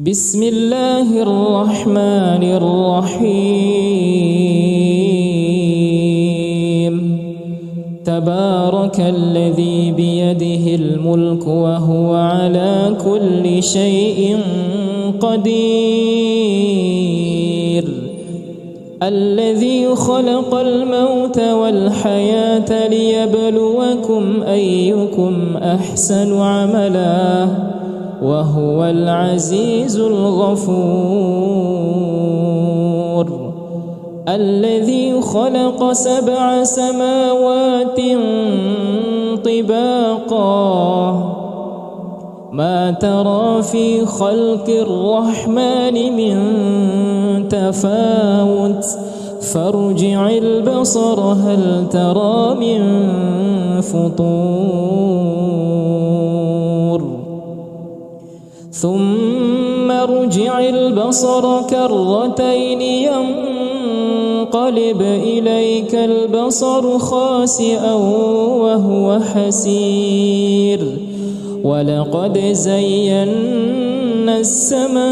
بسم الله الرحمن الرحيم تبارك الذي بيده الملك وهو على كل شيء قدير الذي خلق الموت والحياة ليبلوكم أيكم أحسن عملا وهو العزيز الغفور الذي خلق 7 سماوات طباقا ما ترى في خلق الرحمن من تفاوت فارجع البصر هل ترى من فطور ثم ارجع البصر كرتين ينقلب إليك البصر خاسئا وهو حسير ولقد زينا السماء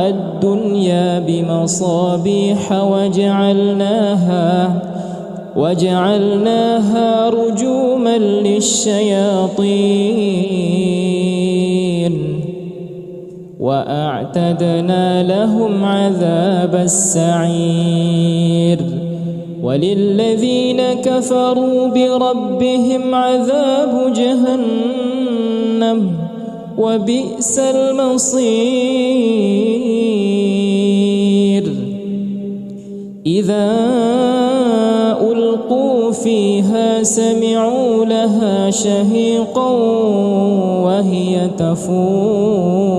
الدنيا بمصابيح وجعلناها رجوما للشياطين وأعتدنا لهم عذاب السعير وللذين كفروا بربهم عذاب جهنم وبئس المصير إذا ألقوا فيها سمعوا لها شهيقا وهي تفور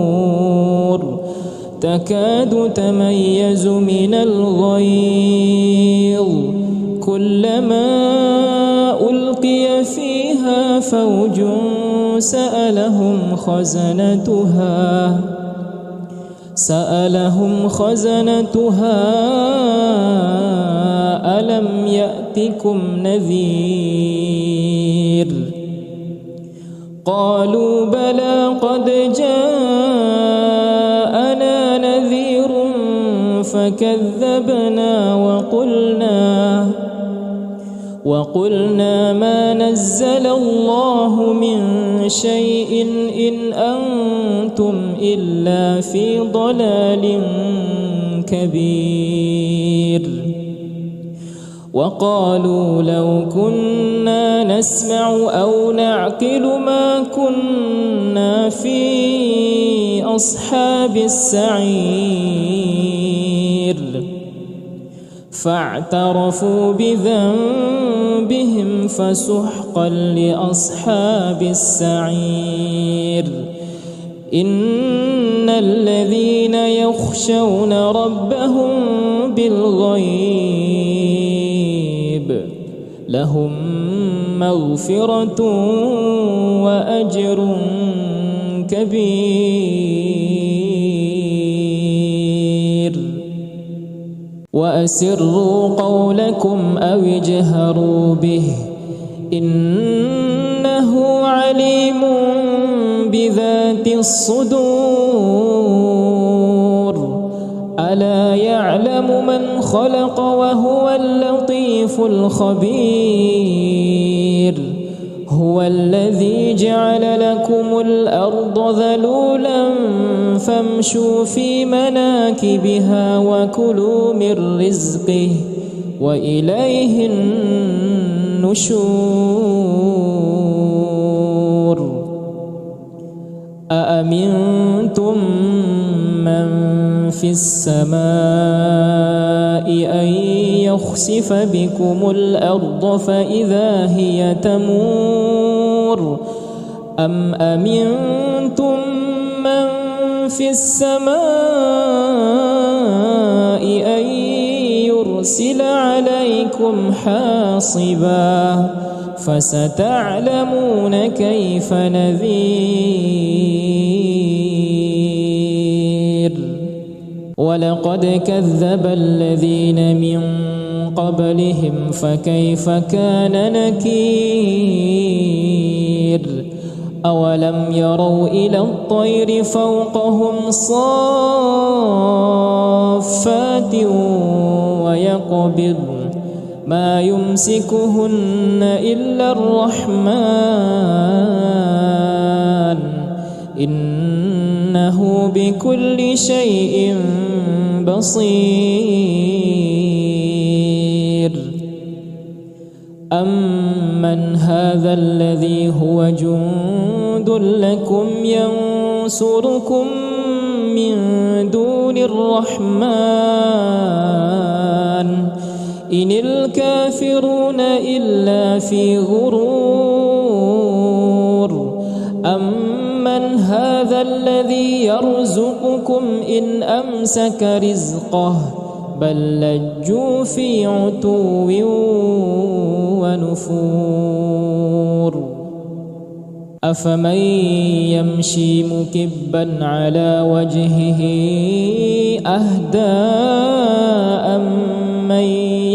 تكاد تميز من الغيظ كلما ألقي فيها فوج سألهم خزنتها ألم يأتكم نذير قالوا بلى قد جاءنا نذير فكذبنا وقلنا ما نزل الله من شيء إن أنتم إلا في ضلال كبير وقالوا لو كنا نسمع أو نعقل ما كنا في أصحاب السعير فاعترفوا بذنبهم فسحقا لأصحاب السعير إن الذين يخشون ربهم بالغيب لهم مغفرة وأجر كبير وأسروا قولكم أو اجهروا به إنه عليم بذات الصدور ألا يعلم من خلق وهو اللطيف الخبير هو الذي جعل لكم الأرض ذلولا فامشوا في مناكبها وكلوا من رزقه وإليه النشور أأمنتم من في السماء أن يخسف بكم الأرض فإذا هي تمور أم أمنتم من في السماء أن يرسل عليكم حاصبا فستعلمون كيف نذير ولقد كذب الذين من قبلهم فكيف كان نكير أولم يروا إلى الطير فوقهم صافات ويقبض ما يمسكهن إلا الرحمن إنه بكل شيء بصير أمن هذا الذي هو جند لكم ينصركم من دون الرحمن إن الكافرون إلا في غرور أمن هذا الذي يرزقكم إن أمسك رزقه بل لجوا في عتو ونفور أفمن يمشي مكبا على وجهه أهدى أمن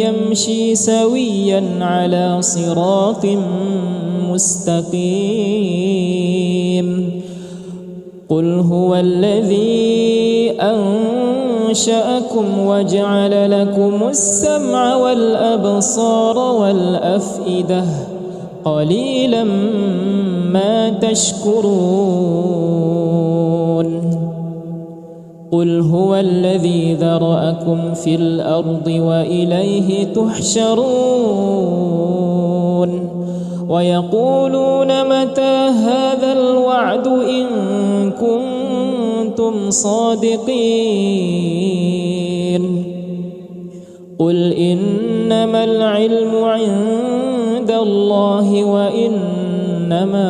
يمشي سويا على صراط مستقيم قل هو الذي أنشأكم وجعل لكم السمع والأبصار والأفئدة قليلا ما تشكرون قل هو الذي ذرأكم في الأرض وإليه تحشرون ويقولون متى هذا الوعد إن كنتم صادقين قل إنما العلم عند الله وإنما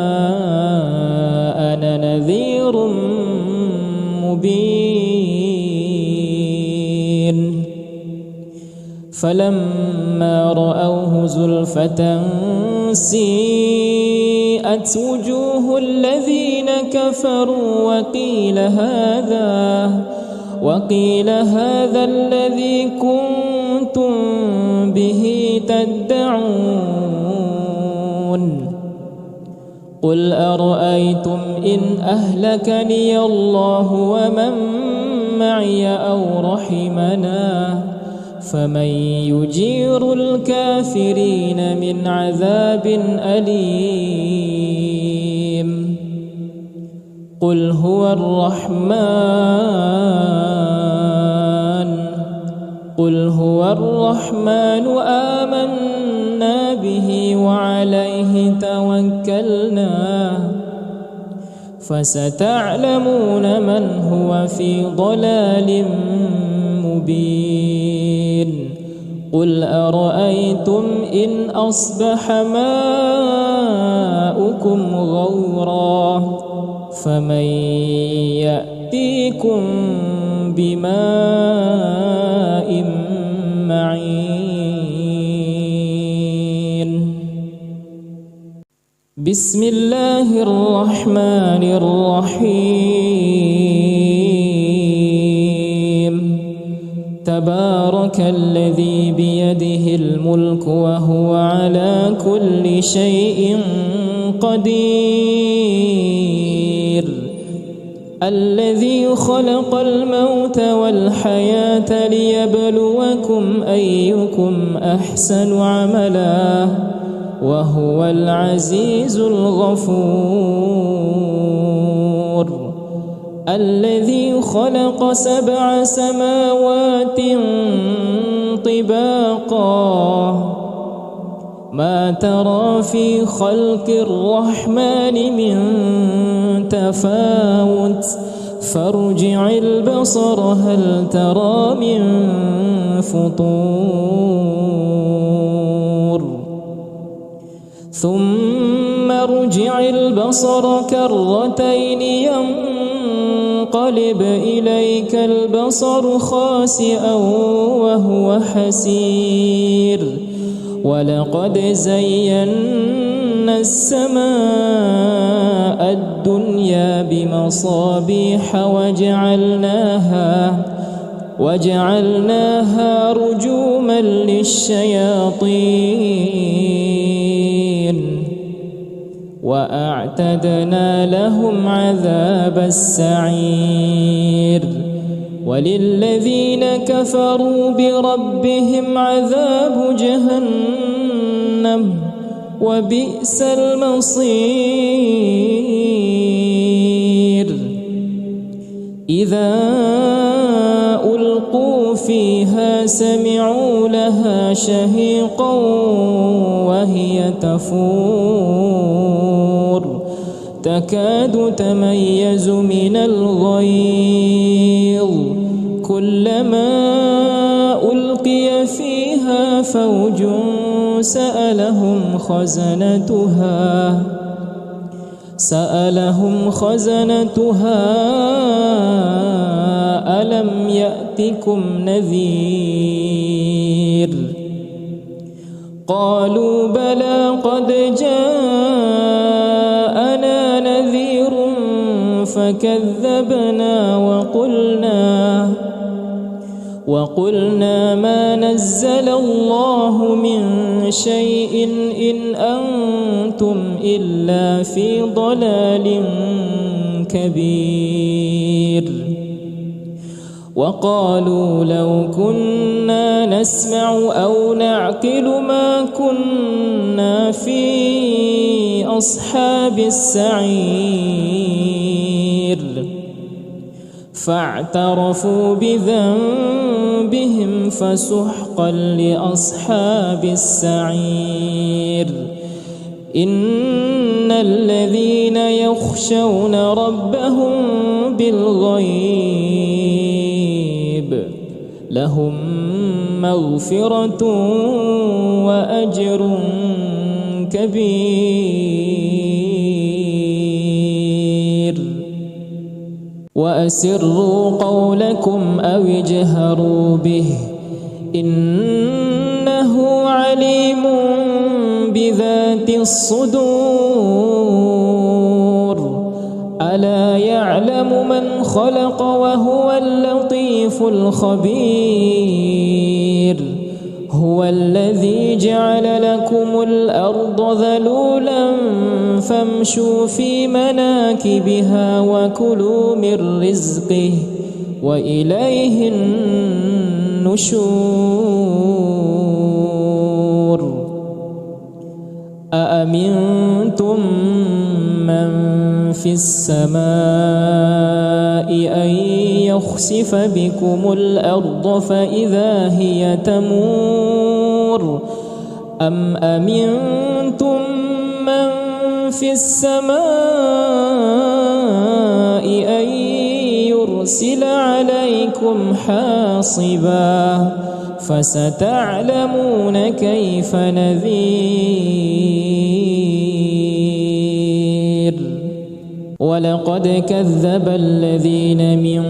أنا نذير مبين فلما رأوه زلفة سيئت وجوه الذين كفروا وقيل هذا الذي كنتم به تدعون قل أرأيتم إن أهلكني الله ومن معي أو رحمنا فمن يجير الكافرين من عذاب أليم قل هو الرحمن آمنا به وعليه توكلنا فستعلمون من هو في ضلال مبين قل أرأيتم إن أصبح ماؤكم غورا فمن يأتيكم بماء معين بسم الله الرحمن الرحيم تبارك الذي بيده الملك وهو على كل شيء قدير الذي خلق الموت والحياة ليبلوكم أيكم أحسن عملا وهو العزيز الغفور الذي خلق 7 سماوات طباقا ما ترى في خلق الرحمن من تفاوت فارجع البصر هل ترى من فطور ثم ارجع البصر كرتين ينقلب إليك البصر خاسئا وهو حسير ولقد زينا السماء الدنيا بمصابيح وجعلناها رجوما للشياطين وأعتدنا لهم عذاب السعير وللذين كفروا بربهم عذاب جهنم وبئس المصير إذا ألقوا فيها سمعوا لها شهيقا وهي تفور تكاد تميز من الغيظ كلما ألقي فيها فوج سألهم خزنتها ألم يأتكم نذير قالوا بلى قد جاءنا نذير فكذبنا وقلنا ما نزل الله من شيء إن أنتم إلا في ضلال كبير وقالوا لو كنا نسمع أو نعقل ما كنا في أصحاب السعير فاعترفوا بذنبهم فسحقا لأصحاب السعير إن الذين يخشون ربهم بالغيب لهم مغفرة وأجر كبير وأسروا قولكم أو اجهروا به إنه عليم بذات الصدور ألا يعلم من خلق وهو اللطيف الخبير هو الذي جعل لكم الأرض ذلولا فامشوا في مناكبها وكلوا من رزقه وإليه النشور أأمنتم من في السماء أن يخسف بكم الأرض فإذا هي تمور أم أمنتم من في السماء أن يرسل عليكم حاصبا فستعلمون كيف نذير ولقد كذب الذين من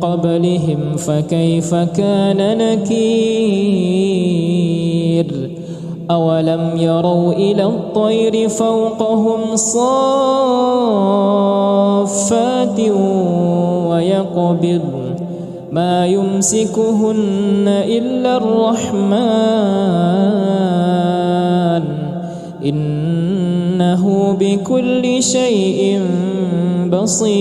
قبلهم فكيف كان نكير أولم يروا إلى الطير فوقهم صافات ويقبض ما يمسكهن إلا الرحمن إنه بكل شيء بصير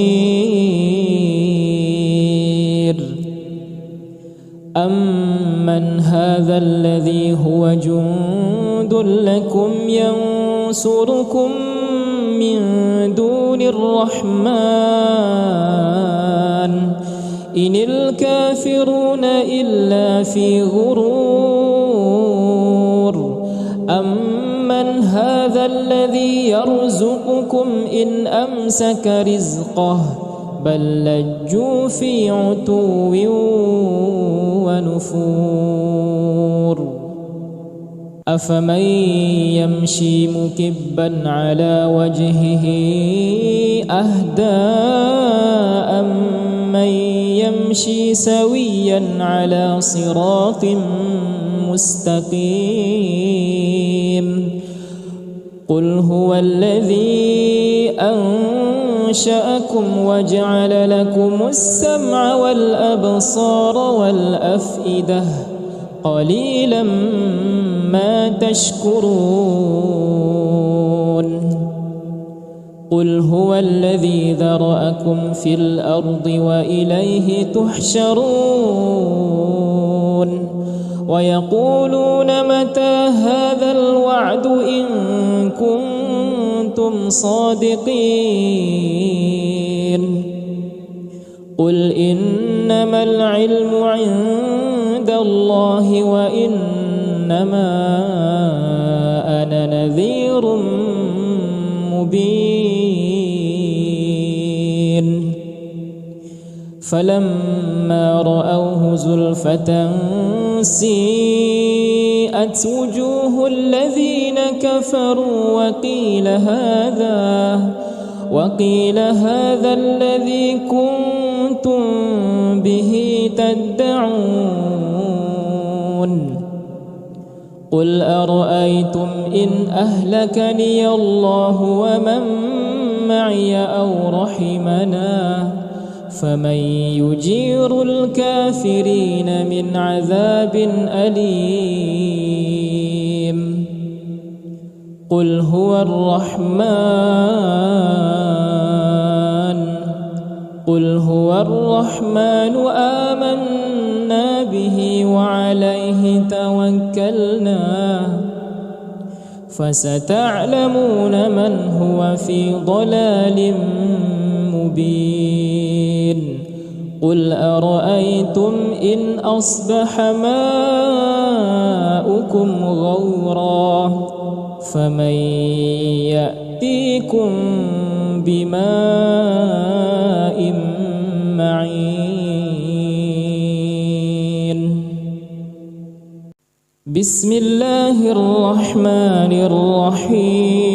أمن هذا الذي هو جند لكم ينصركم من دون الرحمن إن الكافرون إلا في غرور أمن هذا الذي يرزقكم إن أمسك رزقه بل لجوا في عتو ونفور أفمن يمشي مكبا على وجهه أهدى أمن يمشي سويا على صراط مستقيم قل هو الذي أنشأكم وجعل لكم السمع والأبصار والأفئدة قليلا ما تشكرون قل هو الذي ذرأكم في الأرض وإليه تحشرون ويقولون متى هذا الوعد إن كنتم صادقين قل إنما العلم عند الله وإنما أنا نذير مبين فلما رأوه زلفة سيئت وجوه الذين كفروا وقيل هذا الذي كنتم به تدعون قل أرأيتم إن أهلكني الله ومن معي أو رحمنا فمن يجير الكافرين من عذاب أليم قل هو الرحمن آمنا به وعليه توكلنا فستعلمون من هو في ضلال مبين قل أرأيتم إن أصبح ماؤكم غورا فمن يأتيكم بماء معين بسم الله الرحمن الرحيم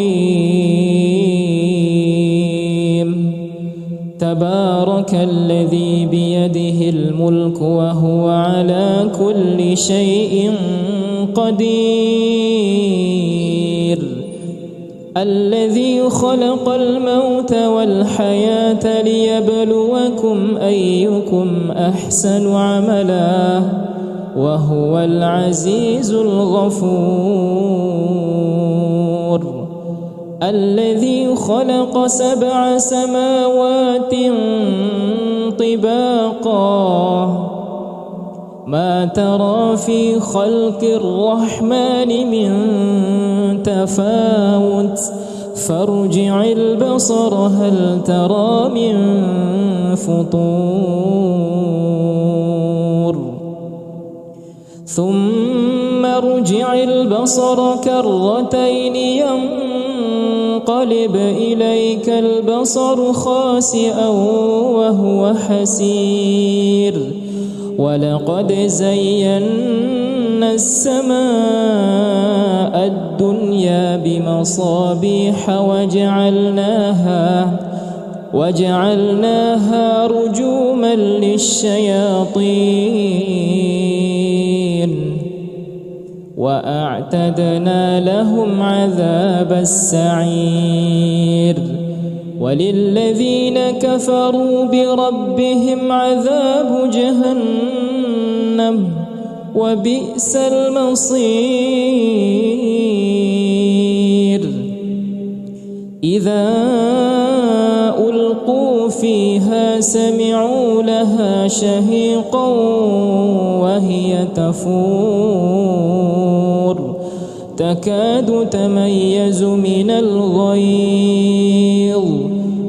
تبارك الذي بيده الملك وهو على كل شيء قدير الذي خلق الموت والحياة ليبلوكم أيكم أحسن عملا وهو العزيز الغفور الذي خلق 7 سماوات طباقا ما ترى في خلق الرحمن من تفاوت فارجع البصر هل ترى من فطور ثم ارجع البصر كرتين ينقلب إليك البصر خاسئا وهو حسير ولقد زينا السماء الدنيا بمصابيح وجعلناها رجوما للشياطين وأعتدنا لهم عذاب السعير وللذين كفروا بربهم عذاب جهنم وبئس المصير إذا ألقوا فيها سمعوا لها شهيقا وهي تفور تكاد تميز من الغيظ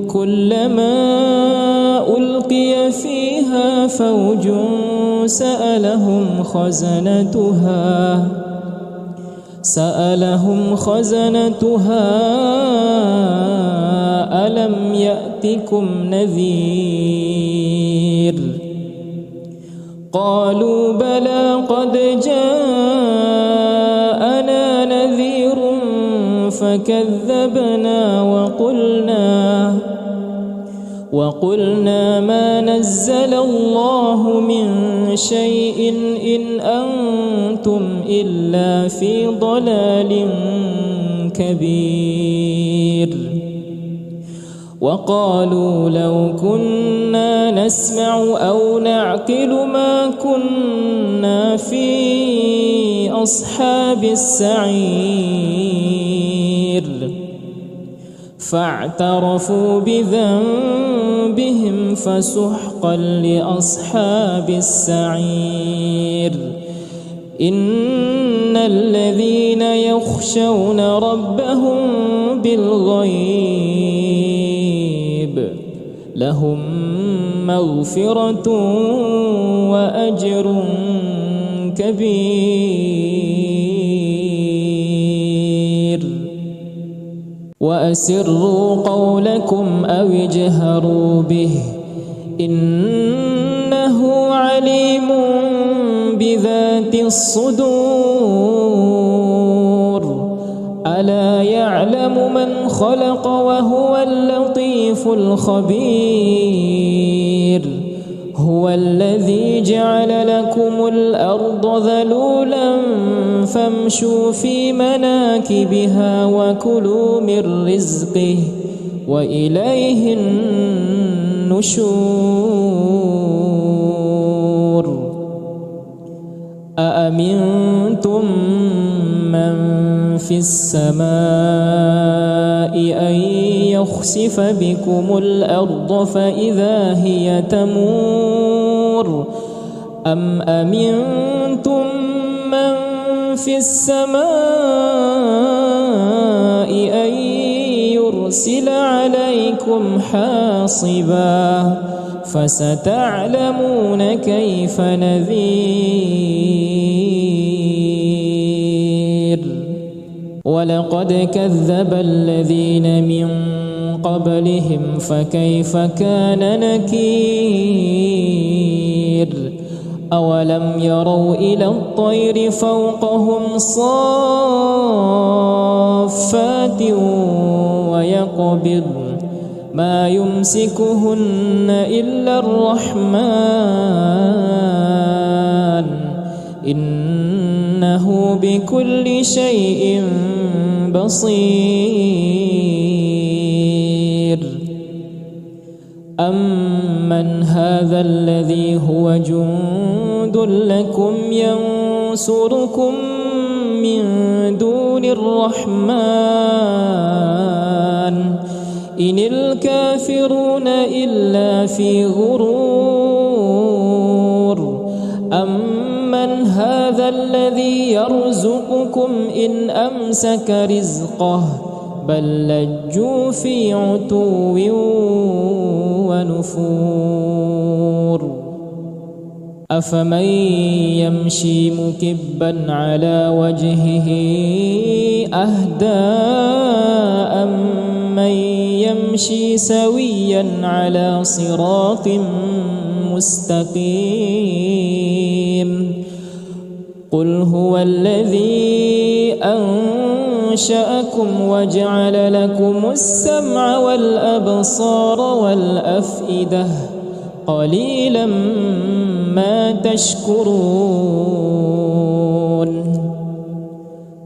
كلما ألقي فيها فوج سألهم خزنتها ألم يأتكم نذير قالوا بلى قد جاءنا نذير فكذبنا وقلنا ما نزل الله من شيء إن أنتم إلا في ضلال كبير وقالوا لو كنا نسمع أو نعقل ما كنا في أصحاب السعير فاعترفوا بذنبهم فسحقا لأصحاب السعير. إن الذين يخشون ربهم بالغيب لهم مغفرة وأجر كبير. وأسروا قولكم أو اجهروا به إنه عليم بذات الصدور. ألا يعلم من خلق وهو اللطيف الخبير. هو الذي جعل لكم الأرض ذلولا فامشوا في مناكبها وكلوا من رزقه وإليه النشور. أأمنتم من في السماء أن يخسف بكم الأرض فإذا هي تمور أم أمنتم من في السماء أن يرسل عليكم حاصبا فستعلمون كيف نذير. ولقد كذب الذين من قبلهم فكيف كان نكير. أولم يروا إلى الطير فوقهم صافات ويقبض ما يمسكهن إلا الرحمن إنه بكل شيء بصير. أمن هذا الذي هو جند لكم ينصركم من دون الرحمن إن الكافرون إلا في غرور. أمن هذا الذي يرزقكم إن أمسك رزقه بل لجوا في عتو ونفور. أفمن يمشي مكبا على وجهه أهدى أمن يمشي سويا على صراط مستقيم. قل هو الذي أنشأكم وجعل لكم السمع والأبصار والأفئدة قليلا ما تشكرون.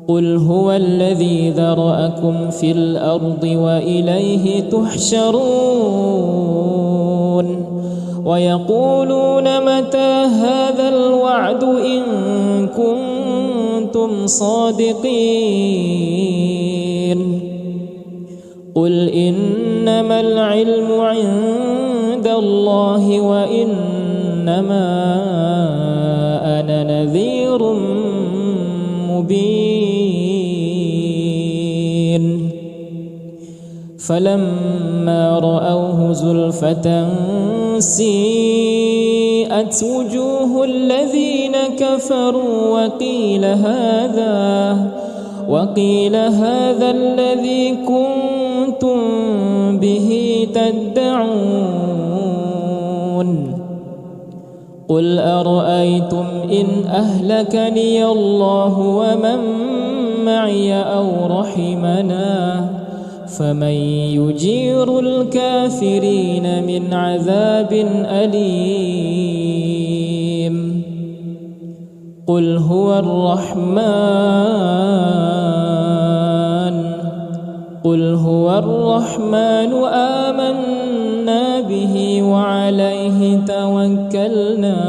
قل هو الذي ذرأكم في الأرض وإليه تحشرون. ويقولون متى هذا الوعد إن كنتم صادقين. قل إنما العلم عند الله وإنما أنا نذير مبين. فلما رأوه زلفة سيئت وجوه الذين كفروا وقيل هذا الذي كنتم به تدعون. قل أرأيتم إن أهلكني الله ومن معي أو رحمنا فمن يجير الكافرين من عذاب أليم. قل هو الرحمن آمنا به وعليه توكلنا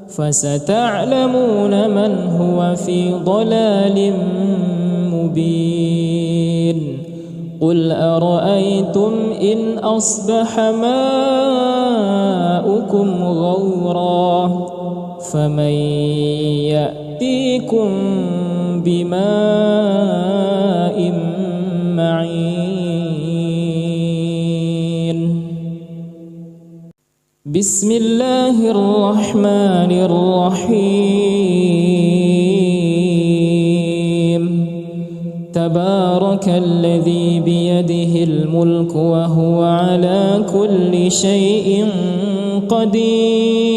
فستعلمون من هو في ضلال مبين. قل أرأيتم إن أصبح ماؤكم غورا فمن يأتيكم بماء معين. بسم الله الرحمن الرحيم. تبارك الذي بيده الملك وهو على كل شيء قدير.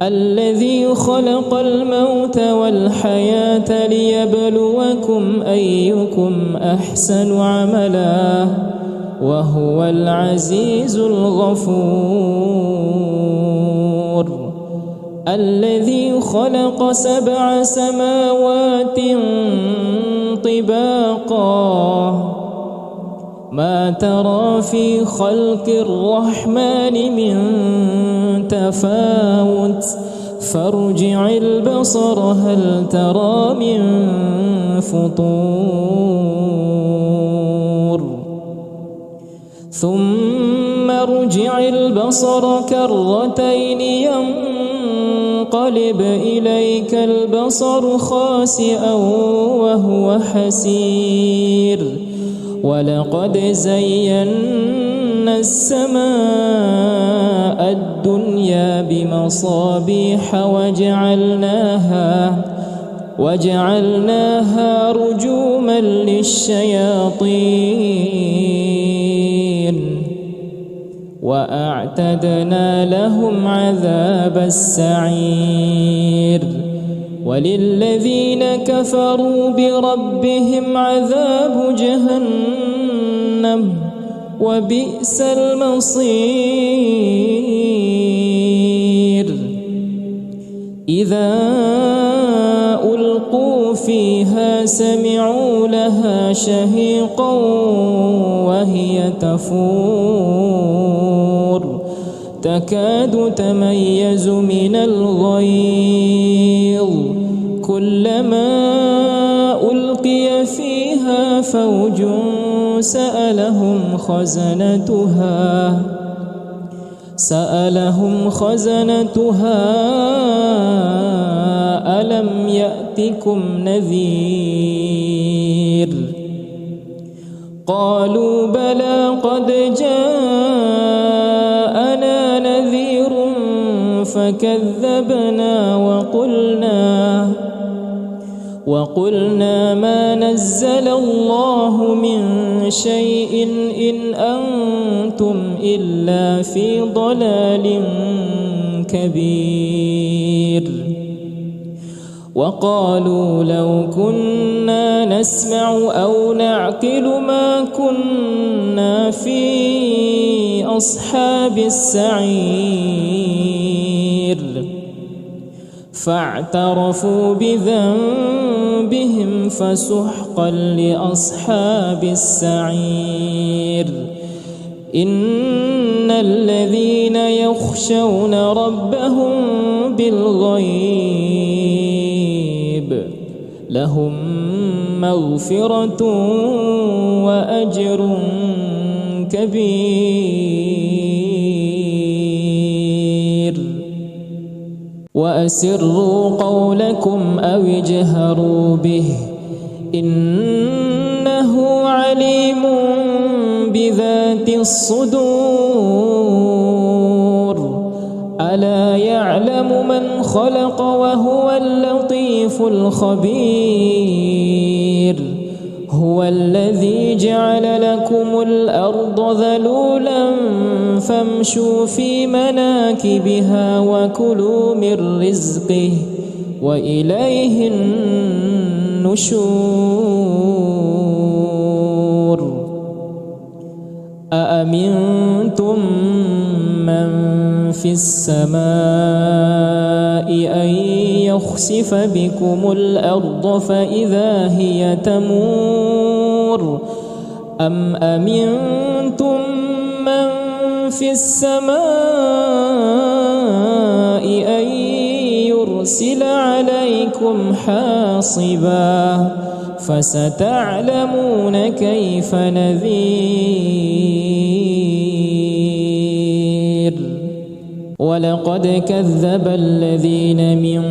الذي خلق الموت والحياة ليبلوكم أيكم أحسن عملا وهو العزيز الغفور. الذي خلق 7 سماوات طباقا ما ترى في خلق الرحمن من تفاوت فارجع البصر هل ترى من فطور ثم ارجع البصر كرتين ينقلب إليك البصر خاسئا وهو حسير. ولقد زينا السماء الدنيا بمصابيح وجعلناها رجوما للشياطين وأعتدنا لهم عذاب السعير. وللذين كفروا بربهم عذاب جهنم وبئس المصير. إذا ألقوا فيها سمعوا لها شهيقا وهي تفور تكاد تميز من الغيظ كلما ألقي فيها فوج سألهم خزنتها ألم يأتكم نذير قالوا بلى قد جاءنا نذير فكذبنا وقلنا ما نزل الله من شيء إن أنتم إلا في ضلال كبير. وقالوا لو كنا نسمع أو نعقل ما كنا في أصحاب السعير فاعترفوا بذنبهم فسحقا لأصحاب السعير. إن الذين يخشون ربهم بالغيب لهم مغفرة وأجر كبير. وأسروا قولكم أو اجهروا به إنه عليم بذات الصدور. ألا يعلم من خلق وهو اللطيف الخبير. هو الذي جعل لكم الأرض ذلولا فامشوا في مناكبها وكلوا من رزقه وإليه النشور. أأمنتم من في السماء أن يخسف بكم الأرض فإذا هي تمور أم أمنتم من في السماء أن يرسل عليكم حاصبا فستعلمون كيف نذير. ولقد كذب الذين من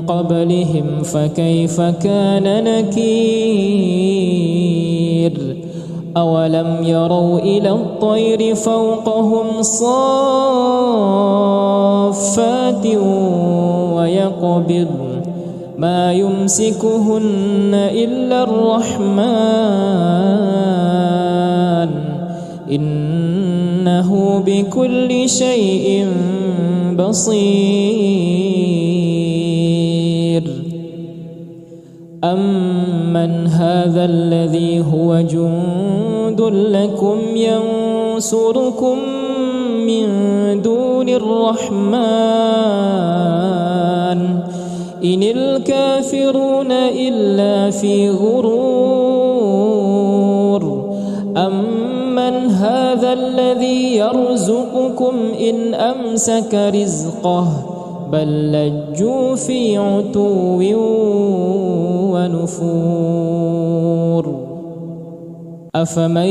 قبلهم فكيف كان نكير. أولم يروا إلى الطير فوقهم صافات ويقبض ما يمسكهن إلا الرحمن إنه بكل شيء بصير. أمن هذا الذي هو جند لكم ينصركم من دون الرحمن إن الكافرون إلا في غرور. أمن هذا الذي يرزقكم إن أمسك رزقه بل لجوا في عتو ونفور. أفمن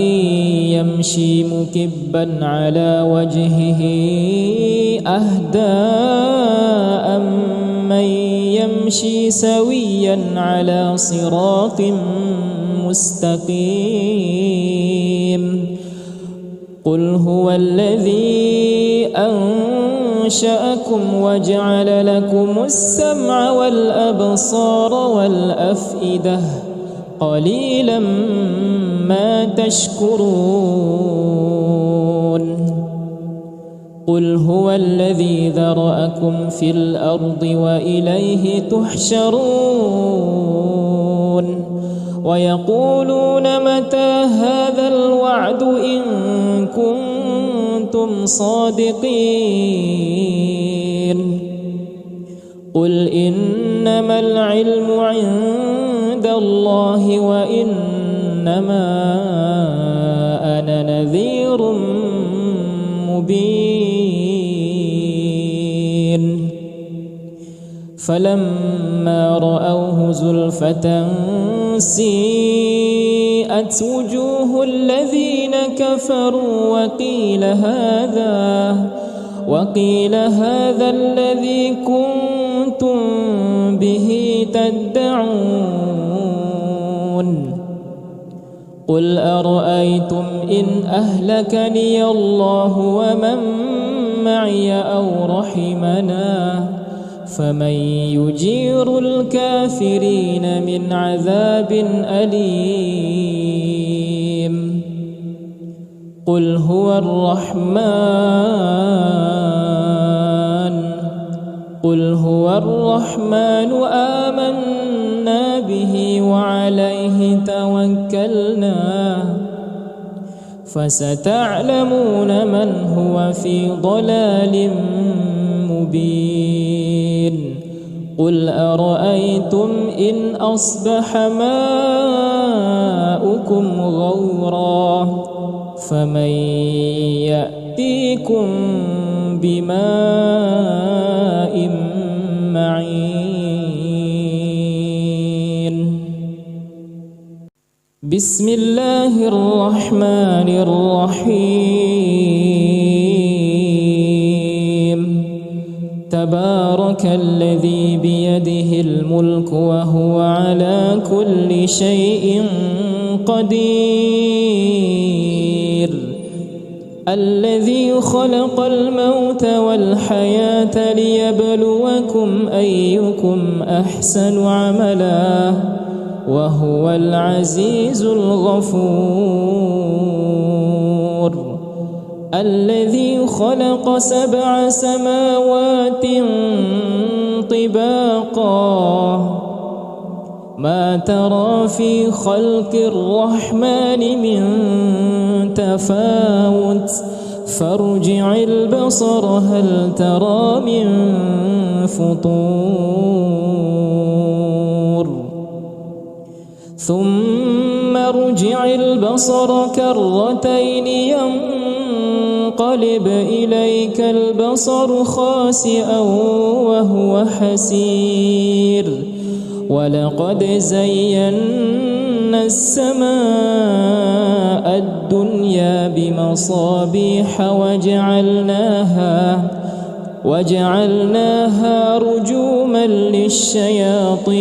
يمشي مكبا على وجهه أهدى أمن يمشي سويا على صراط مستقيم. قل هو الذي أنشأكم وجعل لكم السمع والأبصار والأفئدة قليلا ما تشكرون. قل هو الذي ذرأكم في الأرض وإليه تحشرون. ويقولون متى هذا الوعد إن كنتم صادقين. قل إنما العلم عند الله وإنما أنا نذير مبين. فلما رأوه زلفة سيئت وجوه الذين كفروا وقيل هذا الذي كنتم به تدعون. قل أرأيتم إن أهلكني الله ومن معي أو رحمنا فمن يجير الكافرين من عذاب أليم. قل هو الرحمن آمنا به وعليه توكلنا فستعلمون من هو في ضلال مبين. قل أرأيتم إن أصبح ماؤكم غورا فمن يأتيكم بماء معين. بسم الله الرحمن الرحيم. تبارك الذي بيده الملك وهو على كل شيء قدير. الذي خلق الموت والحياة ليبلوكم أيكم أحسن عملا وهو العزيز الغفور. الذي خلق 7 سماوات طباقا ما ترى في خلق الرحمن من تفاوت فارجع البصر هل ترى من فطور ثم ارجع البصر كرتين ينقلب إليك البصر خاسئا وهو حسير ولقد زينا السماء الدنيا بمصابيح وجعلناها رجوما للشياطين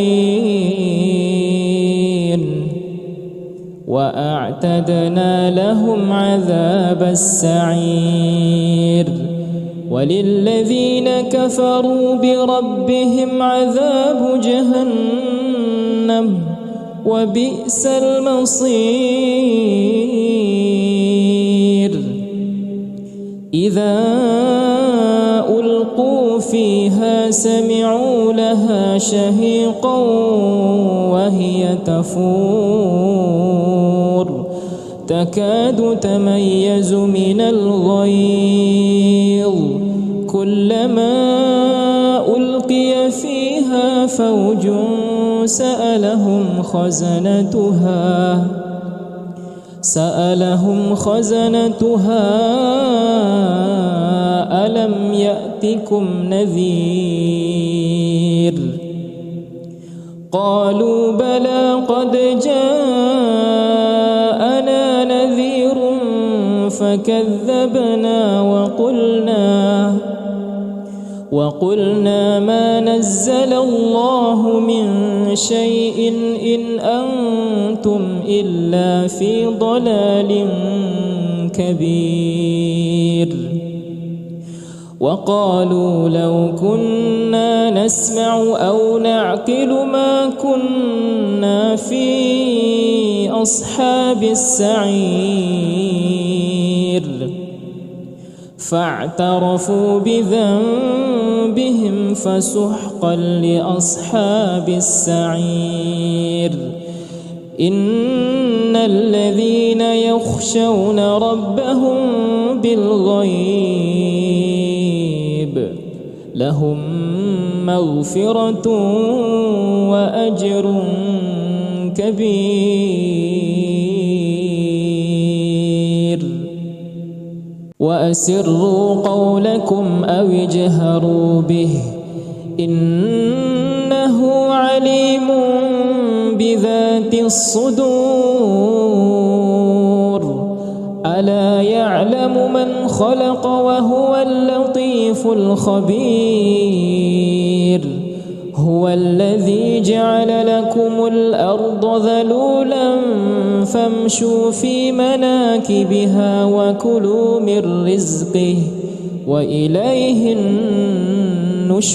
وأعتدنا لهم عذاب السعير وللذين كفروا بربهم عذاب جهنم وبئس المصير إذا ألقوا فيها سمعوا لها شهيقا وهي تفور تكاد تميز من الغيظ كلما ألقي فيها فوج سألهم خزنتها ألم يأتكم نذير قالوا بلى قد جاءنا نذير فكذبنا وقلنا ما نزل الله من شيء إن أنتم إلا في ضلال كبير وقالوا لو كنا نسمع أو نعقل ما كنا في أصحاب السعير فاعترفوا بذنبهم فسحقا لأصحاب السعير إن الذين يخشون ربهم بالغيب لهم مغفرة وأجر كبير وأسروا قولكم أو اجهروا به إنه عليم بذات الصدور ألا يعلم من خلق وهو اللطيف الخبير هو الذي جعل لكم الأرض ذلولا فامشوا في مناكبها وكلوا من رزقه وإليه النشور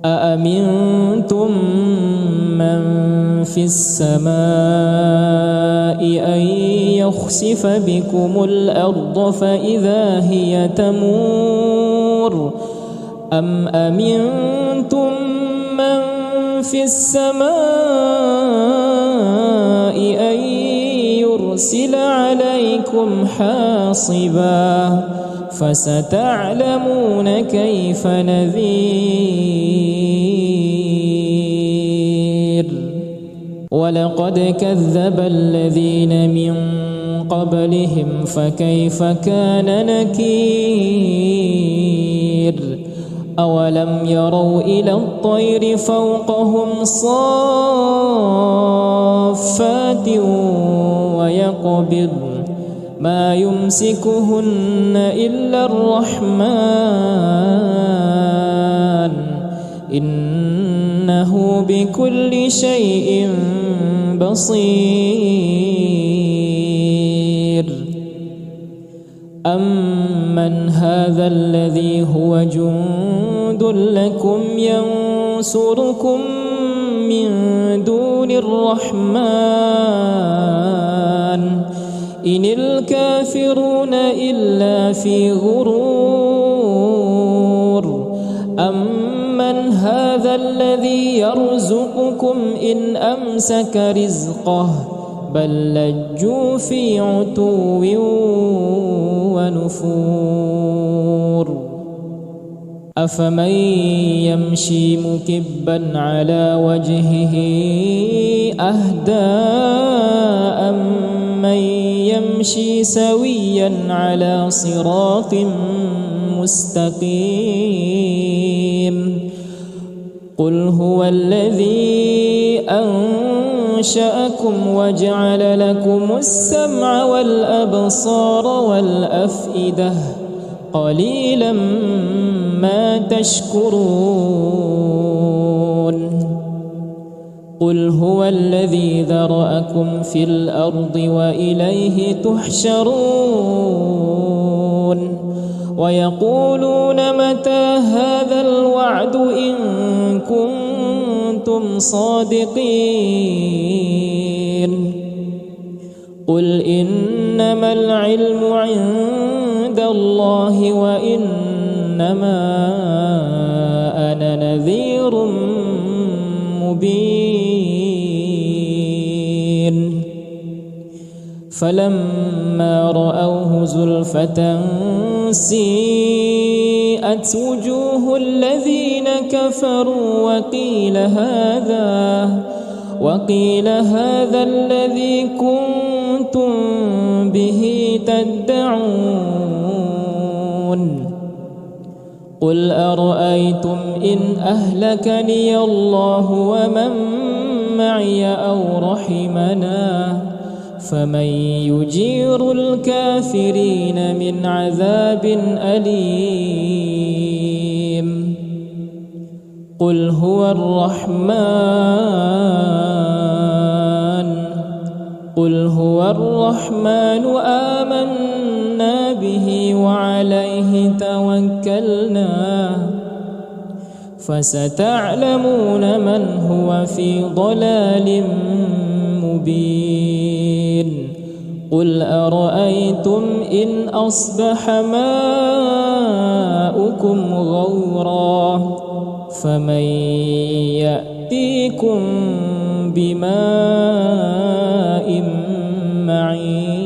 أأمنتم من في السماء أن يخسف بكم الأرض فإذا هي تمور أم أمنتم من في السماء أن يرسل عليكم حاصبا فستعلمون كيف نذير ولقد كذب الذين من قبلهم فكيف كان نكير أولم يروا إلى الطير فوقهم صافات ويقبض ما يمسكهن إلا الرحمن إنه بكل شيء بصير أمن هذا الذي هو جند لكم ينصركم من دون الرحمن إن الكافرون إلا في غرور أمن هذا الذي يرزقكم إن أمسك رزقه بل لجوا في عتو ونفور أفمن يمشي مكبا على وجهه أهدى أمن يمشي سويا على صراط مستقيم قل هو الذي أنشأكم وجعل لكم السمع والأبصار والأفئدة قليلا ما تشكرون قل هو الذي ذرأكم في الأرض وإليه تحشرون ويقولون متى هذا الوعد إن كنتم صادقين قل إنما العلم عند الله وإنما أنا نذير مبين فلما رأوه زلفة سيئت وجوه الذين كفروا وقيل هذا الذي كنتم به تدعون قل أرأيتم إن أهلكني الله ومن معي أو رحمنا فمن يجير الكافرين من عذاب أليم قل هو الرحمن آمنا به وعليه توكلنا فستعلمون من هو في ضلال مبين قل أرأيتم إن أصبح ماؤكم غورا فمن يأتيكم بماء معين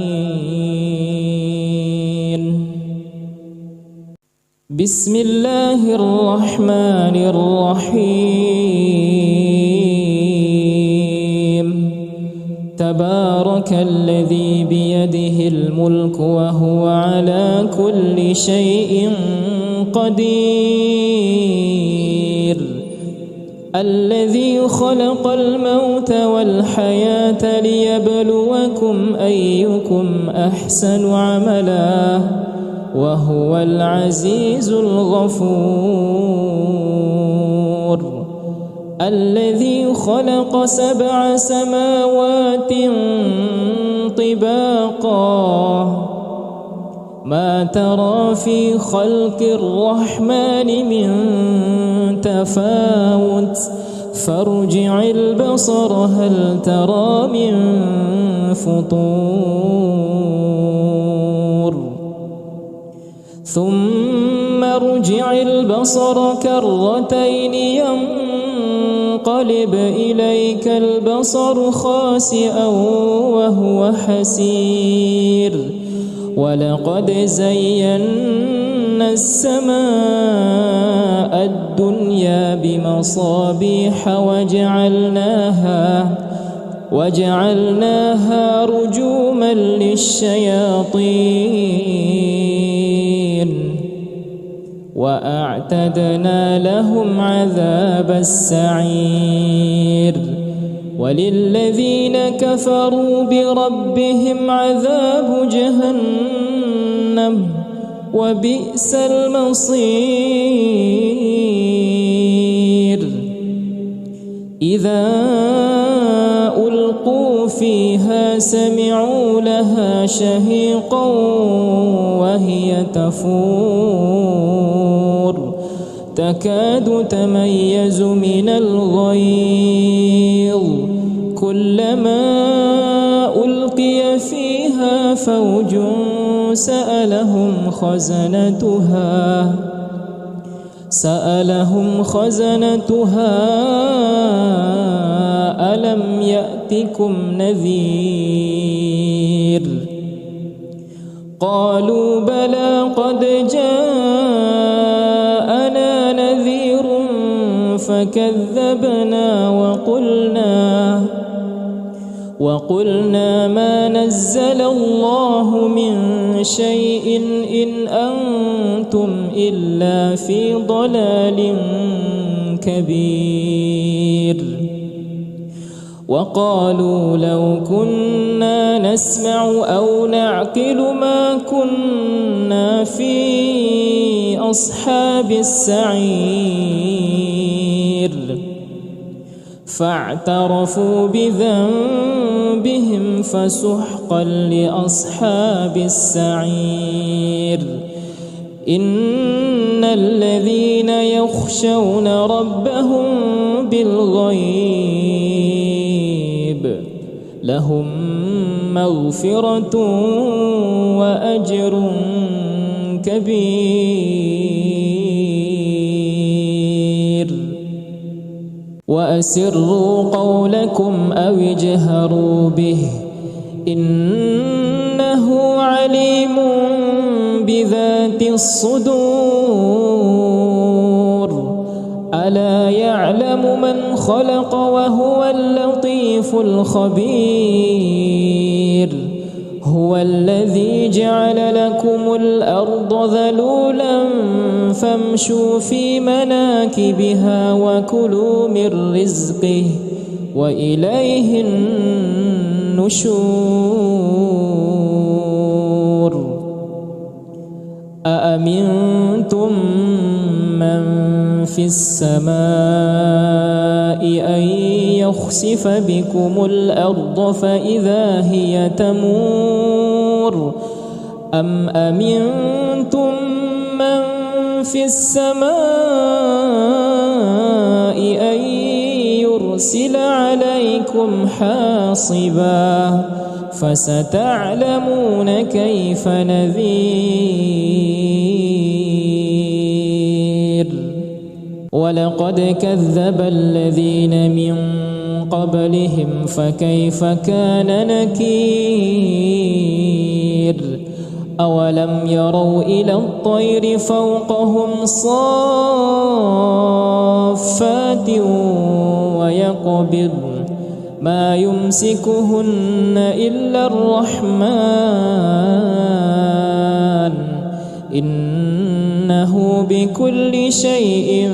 بسم الله الرحمن الرحيم تبارك الذي بيده الملك وهو على كل شيء قدير الذي خلق الموت والحياة ليبلوكم أيكم أحسن عملا وهو العزيز الغفور الذي خلق 7 سماوات طباقا ما ترى في خلق الرحمن من تفاوت فارجع البصر هل ترى من فطور ثم ارجع البصر كرتين ينقلب إليك البصر خاسئا وهو حسير ولقد زينا السماء الدنيا بمصابيح وجعلناها رجوما للشياطين وأعتدنا لهم عذاب السعير وللذين كفروا بربهم عذاب جهنم وبئس المصير إذا ألقوا فيها سمعوا لها شهيقا وهي تفور تكاد تميز من الغيظ كلما ألقي فيها فوج سألهم خزنتها ألم يأتكم نذير قالوا بلى قد جاءنا نذير فكذبنا وقلنا ما نزل الله من شيء إن أنتم إلا في ضلال كبير وقالوا لو كنا نسمع أو نعقل ما كنا في أصحاب السعير فاعترفوا بذنبهم فسحقا لأصحاب السعير إن الذين يخشون ربهم بالغيب لهم مغفرة وأجر كبير وأسروا قولكم أو اجهروا به إنه عليم بذات الصدور ألا يعلم من خلق وهو اللطيف الخبير هو الذي جعل لكم الأرض ذلولا فامشوا في مناكبها وكلوا من رزقه وإليه النشور أأمنتم من في السماء أن يخسف بكم الأرض فإذا هي تمور أم أمنتم من في السماء أن يرسل عليكم حاصبا فستعلمون كيف نذير ولقد كذب الذين من قبلهم فكيف كان نكير أولم يروا إلى الطير فوقهم صافات ويقبض ما يمسكهن إلا الرحمن إنه بكل شيء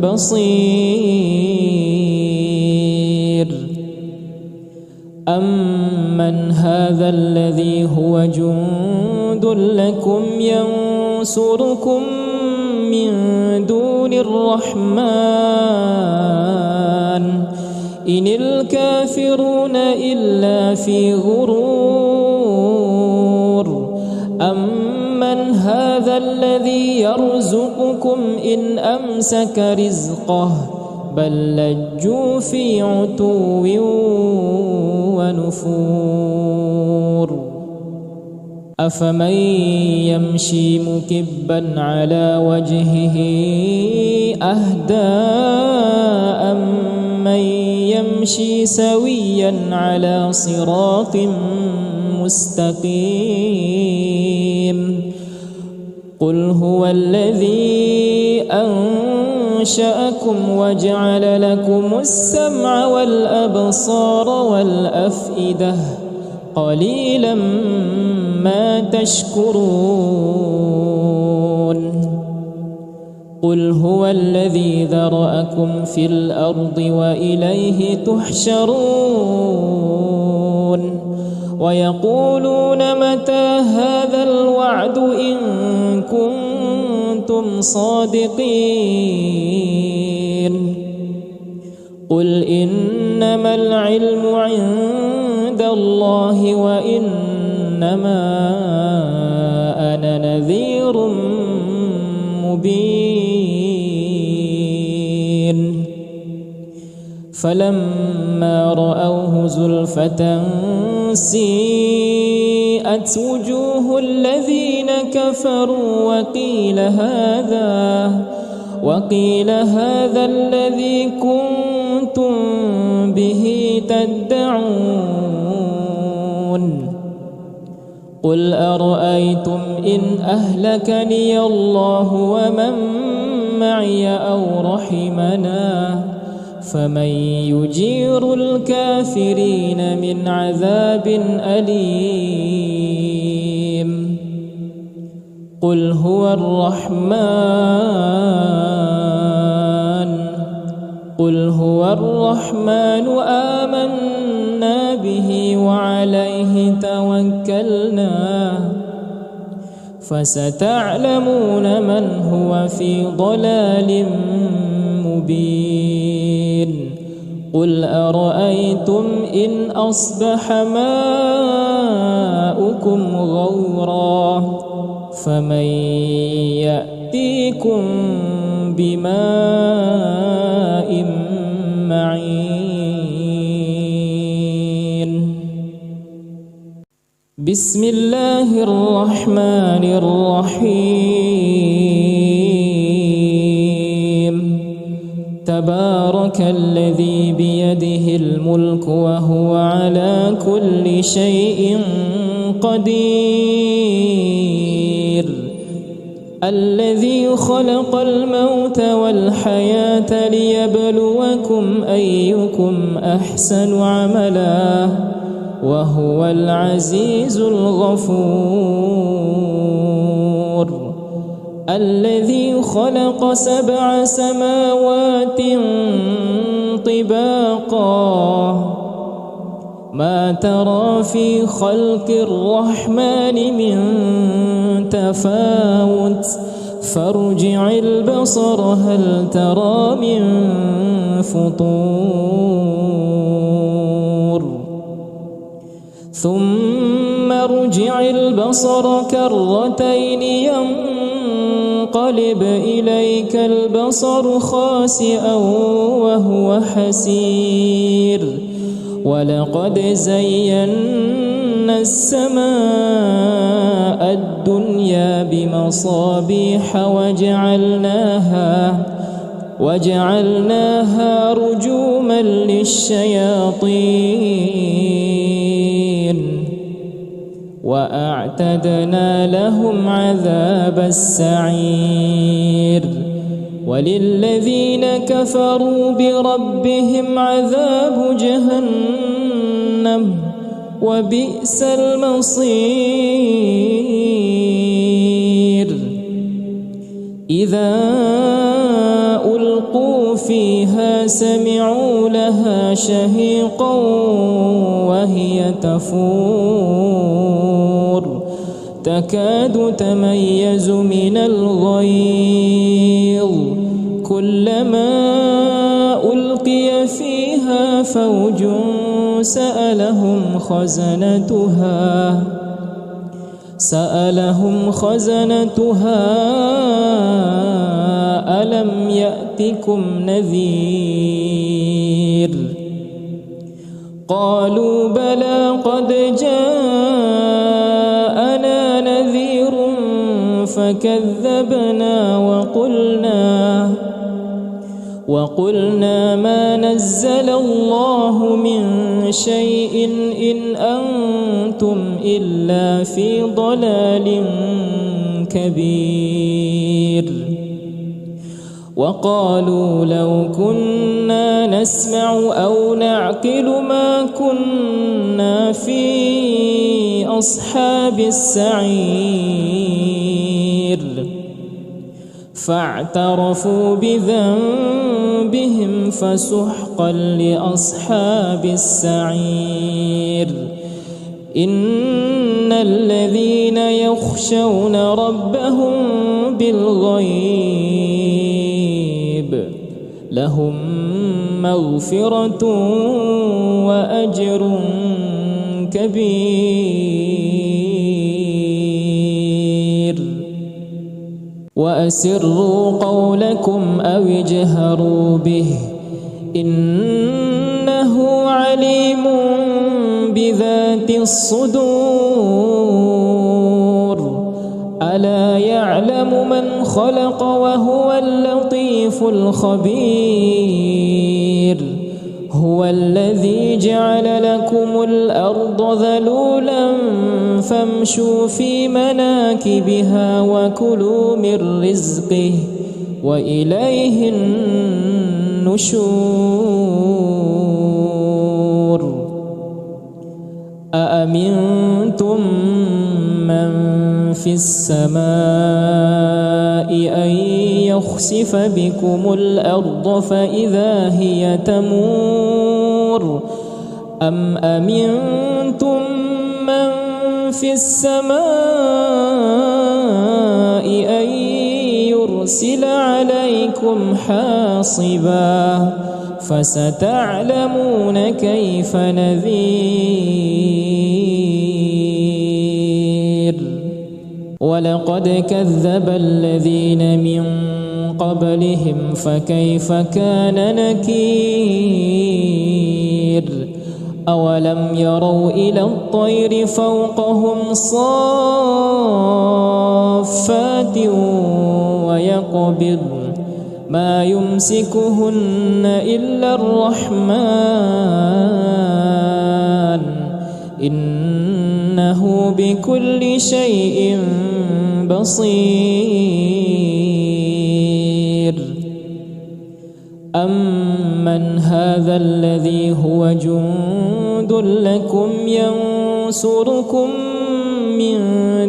بصير أمن هذا الذي هو جند لكم ينصركم من دون الرحمن إن الكافرون إلا في غرور أمن هذا الذي يرزقكم إن أمسك رزقه بل لجوا في عتو ونفور أفمن يمشي مكبا على وجهه أهدى أمن يمشي سويا على صراط مستقيم قل هو الذي أنشأكم وجعل لكم السمع والأبصار والأفئدة قليلا ما تشكرون قل هو الذي ذرأكم في الأرض وإليه تحشرون ويقولون متى هذا الوعد إن كنتم صادقين قل إنما العلم عند الله وإنما أنا نذير مبين فلما رأوه زلفة سيئت وجوه الذين كفروا وقيل هذا الذي كنتم به تدعون قل أرأيتم إن أهلكني الله ومن معي أو رحمنا فمن يجير الكافرين من عذاب أليم قل هو الرحمن قل هو الرحمن آمنا به وعليه توكلنا فستعلمون من هو في ضلال مبين قل أرأيتم إن أصبح ماؤكم غورا فمن يأتيكم بماء معين بسم الله الرحمن الرحيم تبارك الذي بيده الملك وهو على كل شيء قدير الذي خلق الموت والحياة ليبلوكم أيكم أحسن عملا وهو العزيز الغفور الذي خلق 7 سماوات طباقا ما ترى في خلق الرحمن من تفاوت فارجع البصر هل ترى من فطور ثم ارجع البصر كرتين ينقلب إليك البصر خاسئا وهو حسير ولقد زينا السماء الدنيا بمصابيح وجعلناها رجوما للشياطين وأعتدنا لهم عذاب السعير وللذين كفروا بربهم عذاب جهنم وبئس المصير إذا ألقوا فيها سمعوا لها شهيقا وهي تفور تكاد تميز من الغيظ كلما ألقي فيها فوج سألهم خزنتها ألم يأتكم نذير قالوا بلى قد جاءنا نذير فكذبنا وقلنا ما نزل الله من شيء إن أنتم إلا في ضلال كبير وقالوا لو كنا نسمع أو نعقل ما كنا في أصحاب السعير فاعترفوا بذنبهم فسحقا لأصحاب السعير إن الذين يخشون ربهم بالغيب لهم مغفرة وأجر كبير وأسروا قولكم أو اجهروا به إنه عليم بذات الصدور ألا يعلم من خلق وهو اللطيف الخبير هو الذي جعل لكم الأرض ذلولا فامشوا في مناكبها وكلوا من رزقه وإليه النشور أأمنتم من في السماء أن يخسف بكم الأرض فإذا هي تمور أم أمنتم من في السماء أن يرسل عليكم حاصبا فستعلمون كيف نذير ولقد كذب الذين من قبلهم فكيف كان نكير أولم يروا إلى الطير فوقهم صافات ويقبض ما يمسكهن إلا الرحمن إنه بكل شيء بصير أمن هذا الذي هو جند لكم ينصركم من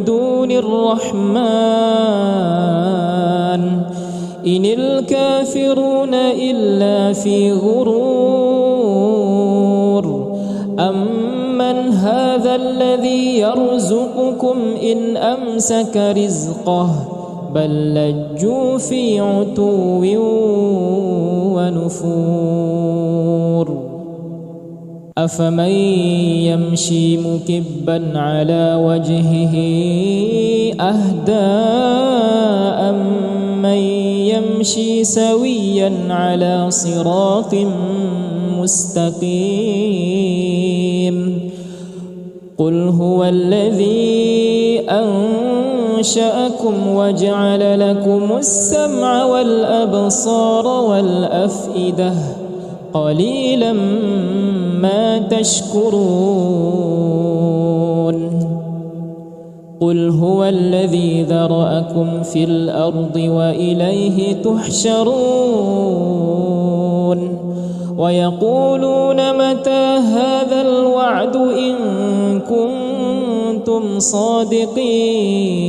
دون الرحمن إن الكافرون إلا في غرور أمن هذا الذي يرزقكم إن أمسك رزقه بل لجوا في عتو ونفور أفمن يمشي مكبا على وجهه أهدى أمن يمشي سويا على صراط مستقيم قل هو الذي أنشأكم وجعل لكم السمع والأبصار والأفئدة قليلا ما تشكرون قل هو الذي ذرأكم في الأرض وإليه تحشرون ويقولون متى هذا الوعد إن كنتم صادقين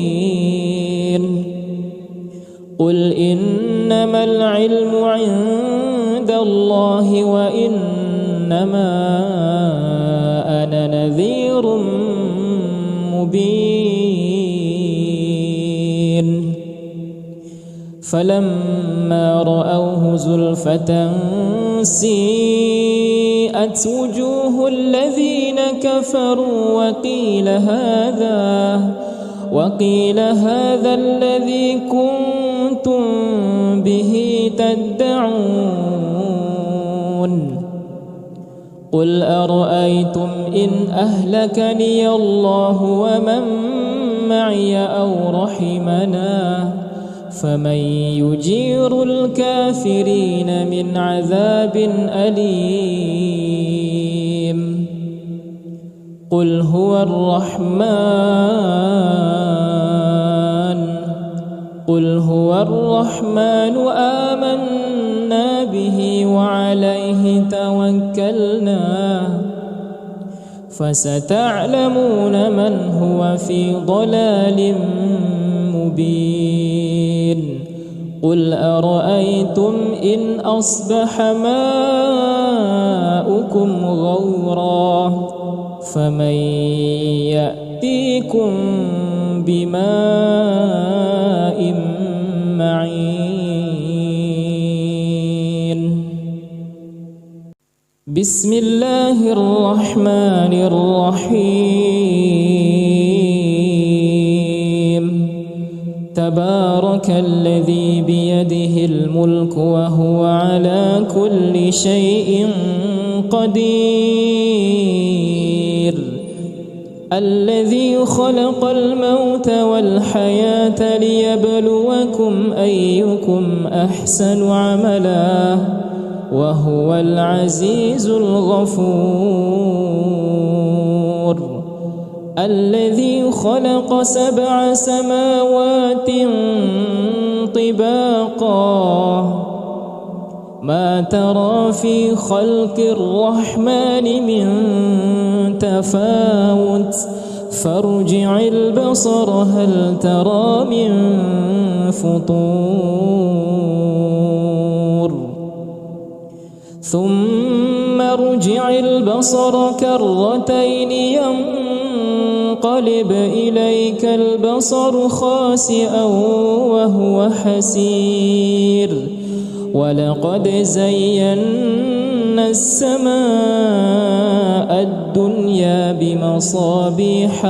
قل إنما العلم عند الله وإنما أنا نذير مبين فلما رأوه زلفة سيئت وجوه الذين كفروا وقيل هذا الذي كنتم به تدعون قل أرأيتم إن أهلكني الله ومن معي أو رحمنا فمن يجير الكافرين من عذاب أليم قل هو الرحمن آمنا به وعليه توكلنا فستعلمون من هو في ضلال مبين قل أرأيتم إن أصبح ماؤكم غورا فمن يأتيكم بماء معين بسم الله الرحمن الرحيم تبارك الذي بيده الملك وهو على كل شيء قدير الذي خلق الموت والحياة ليبلوكم أيكم أحسن عملا وهو العزيز الغفور الذي خلق 7 سماوات طباقا ما ترى في خلق الرحمن من تفاوت فارجع البصر هل ترى من فطور ثم ارجع البصر كرتين ينقلب إليك البصر خاسئا وهو حسير ولقد زينا السماء الدنيا بمصابيح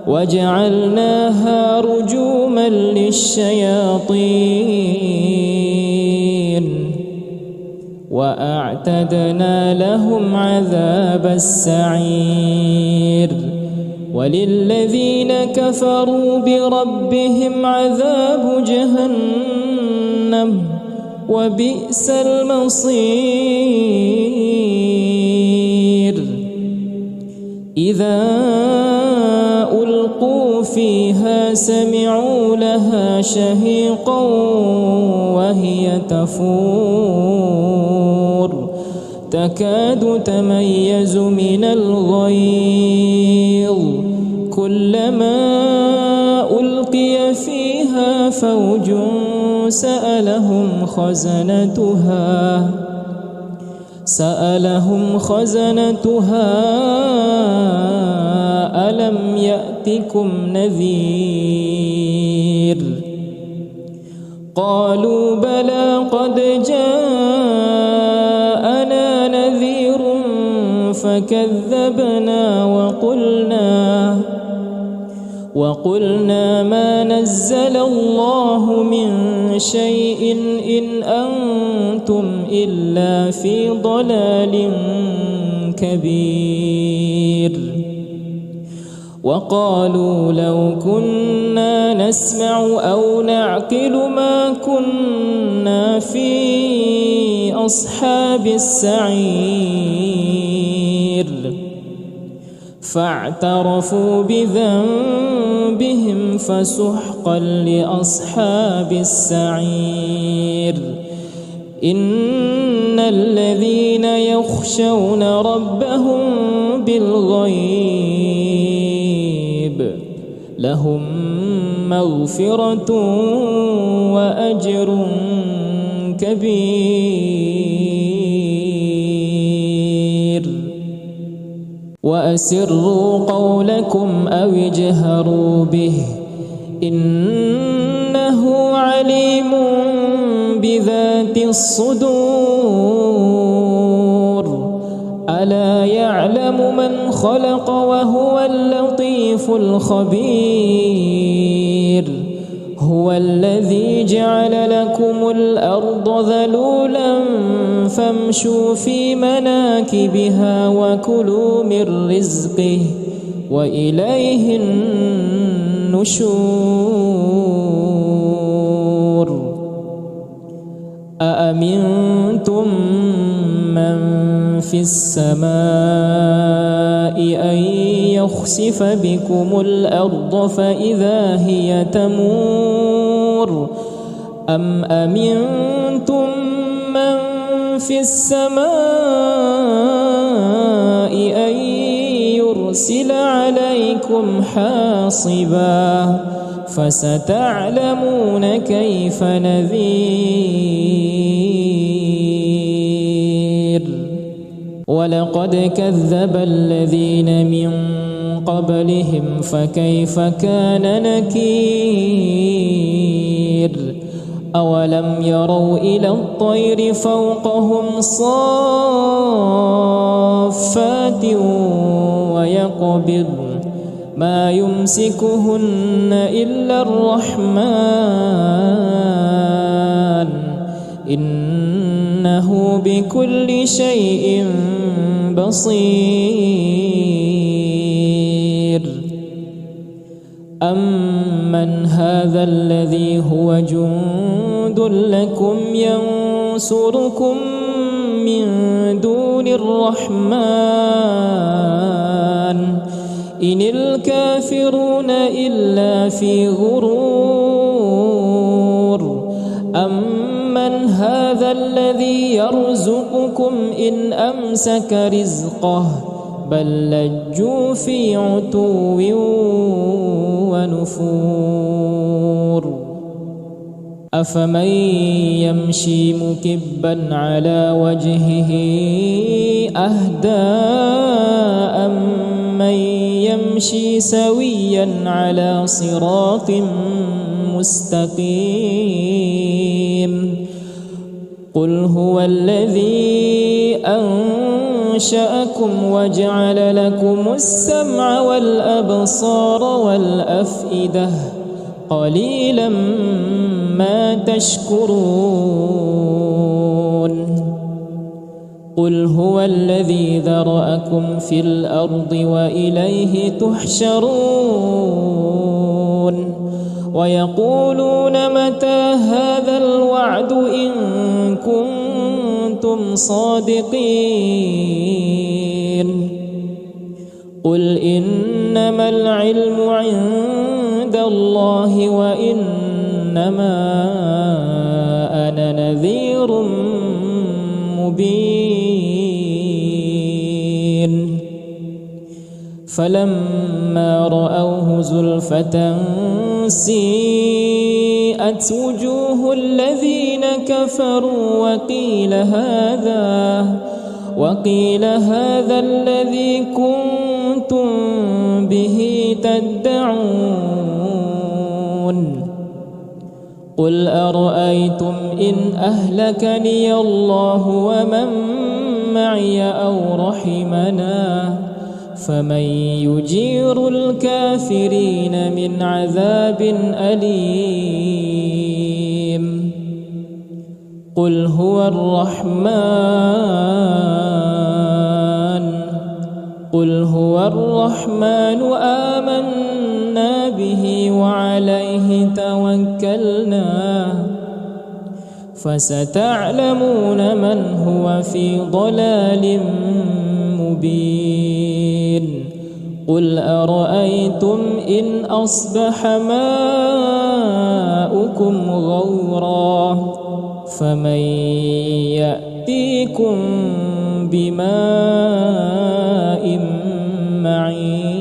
وجعلناها رجوما للشياطين وأعتدنا لهم عذاب السعير وللذين كفروا بربهم عذاب جهنم وبئس المصير إذا ألقوا فيها سمعوا لها شهيقا وهي تفور تكاد تميز من الغيظ كلما ألقي فيها فوج سألهم خزنتها ألم يأتكم نذير قالوا بلى قد جاءنا نذير فكذبنا وقلنا ما نزل الله من شيء إن أنتم إلا في ضلال كبير وقالوا لو كنا نسمع أو نعقل ما كنا في أصحاب السعير فاعترفوا بذنبهم فسحقا لأصحاب السعير إن الذين يخشون ربهم بالغيب لهم مغفرة وأجر كبير وأسروا قولكم أو اجهروا به إنه عليم بذات الصدور ألا يعلم من خلق وهو اللطيف الخبير هو الذي جعل لكم الأرض ذلولا فامشوا في مناكبها وكلوا من رزقه وإليه النشور أأمنتم من في السماء أن يخسف بكم الأرض فإذا هي تمور أم أمنتم من في السماء أن يرسل عليكم حاصبا فستعلمون كيف نذير ولقد كذب الذين من قبلهم فكيف كان نكير أولم يروا إلى الطير فوقهم صافات ويقبض ما يمسكهن إلا الرحمن إنه بكل شيء بصير أمن هذا الذي هو جند لكم ينصركم من دون الرحمن إن الكافرون إلا في غرور أمن هذا الذي يرزقكم إن أمسك رزقه بل لجوا في عتو ونفور أفمن يمشي مكبا على وجهه أهدى أمن يمشي سويا على صراط مستقيم قل هو الذي أنشأكم وجعل لكم السمع والأبصار والأفئدة قليلا ما تشكرون قل هو الذي ذرأكم في الأرض وإليه تحشرون ويقولون متى هذا الوعد إن كنتم صادقين قل إنما العلم عند الله وإنما أنا نذير مبين فلما رأوه زلفة سيئت وجوه الذين كفروا وقيل هذا الذي كنتم به تدعون قل أرأيتم إن أهلكني الله ومن معي أو رحمنا فمن يجير الكافرين من عذاب أليم قل هو الرحمن آمنا به وعليه توكلنا فستعلمون من هو في ضلال مبين قل أرأيتم إن أصبح ماؤكم غورا فمن يأتيكم بماء معين